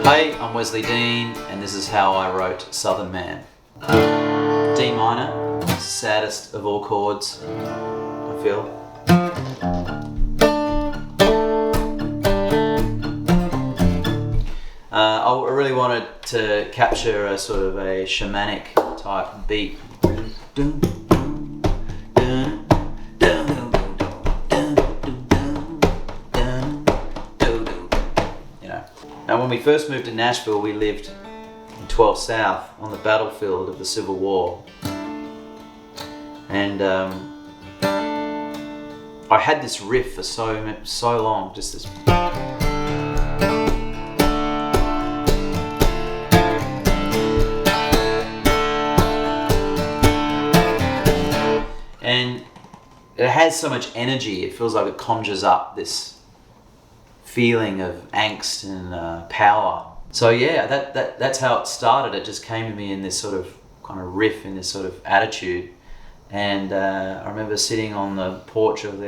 Hey, I'm Wesley Dean, and this is how I wrote Southern Man. D minor, saddest of all chords, I feel. I really wanted to capture a sort of a shamanic type beat. Now, when we first moved to Nashville, we lived in 12 South on the battlefield of the Civil War. And I had this riff for so long, just this. And it has so much energy, it feels like it conjures up this feeling of angst and power. So yeah, that's how it started. It just came to me in this sort of kind of riff, in this sort of attitude. And I remember sitting on the porch of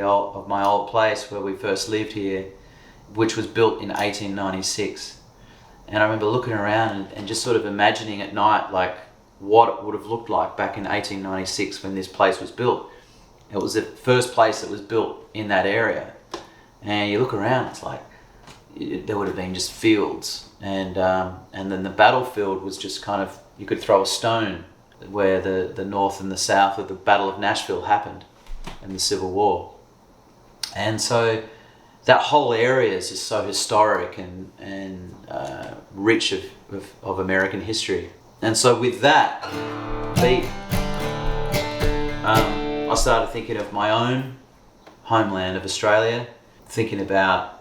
my old place where we first lived here, which was built in 1896. And I remember looking around and just sort of imagining at night like what it would have looked like back in 1896 when this place was built. It was the first place that was built in that area. And you look around, it's like there would have been just fields, and then the battlefield was just kind of, you could throw a stone where the North and the South of the Battle of Nashville happened in the Civil War. And so that whole area is just so historic and rich of American history. And so with that beat, I started thinking of my own homeland of Australia, thinking about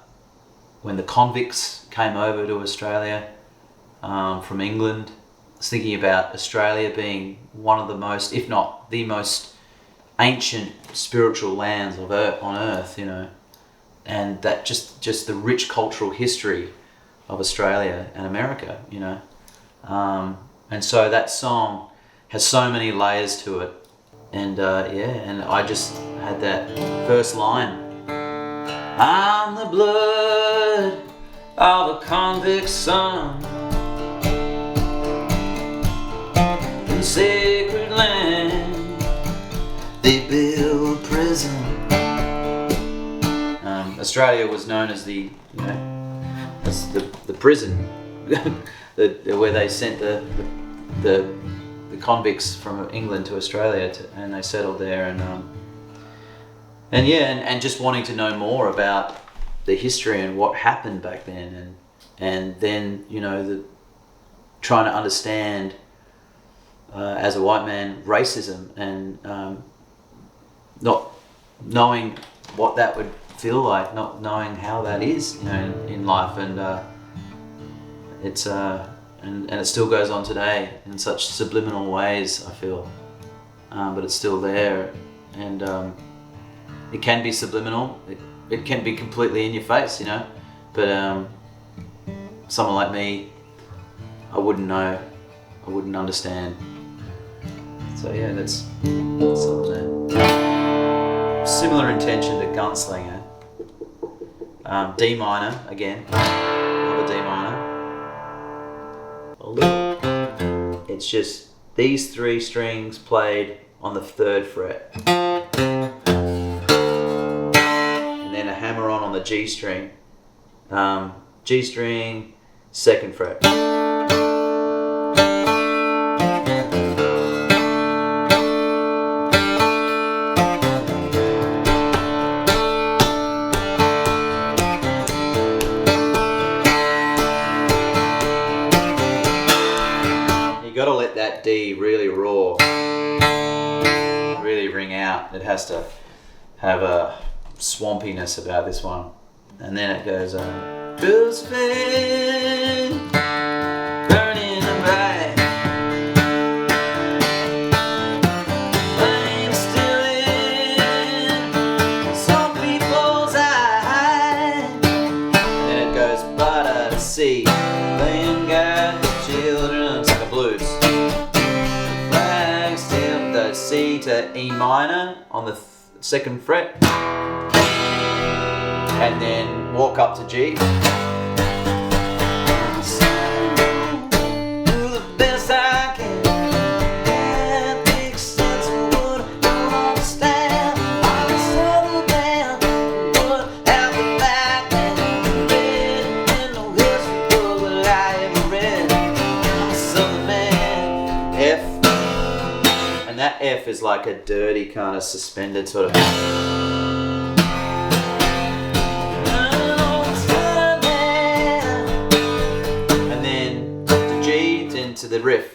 when the convicts came over to Australia from England. I was thinking about Australia being one of the most, if not the most ancient spiritual lands on earth, you know, and that just the rich cultural history of Australia and America, you know. And so that song has so many layers to it. And and I just had that first line. I'm the blood of a convict's son, in sacred land they build a prison. Australia was known as the prison where they sent the convicts from England to Australia and they settled there, and just wanting to know more about the history and what happened back then, and then, you know, trying to understand as a white man racism, and not knowing what that would feel like, not knowing how that is, you know, in life, and it's and it still goes on today in such subliminal ways, I feel, but it's still there, and it can be subliminal, it can be completely in your face, you know, but someone like me, I wouldn't know, I wouldn't understand. So yeah, that's something there. Similar intention to Gunslinger. D minor again, another D minor. It's just these three strings played on the 3rd fret, and then a hammer on the G string, G string, 2nd fret. Got to let that D really roar, really ring out. It has to have a swampiness about this one, and then it goes Josephine, burning bright, flames still in some people's eyes, and then it goes ba to C, laying God, children, it's like a blues. Flag still, the C to E minor on the 2nd fret, and then walk up to G. is like a dirty kind of suspended sort of. And then the G into the riff.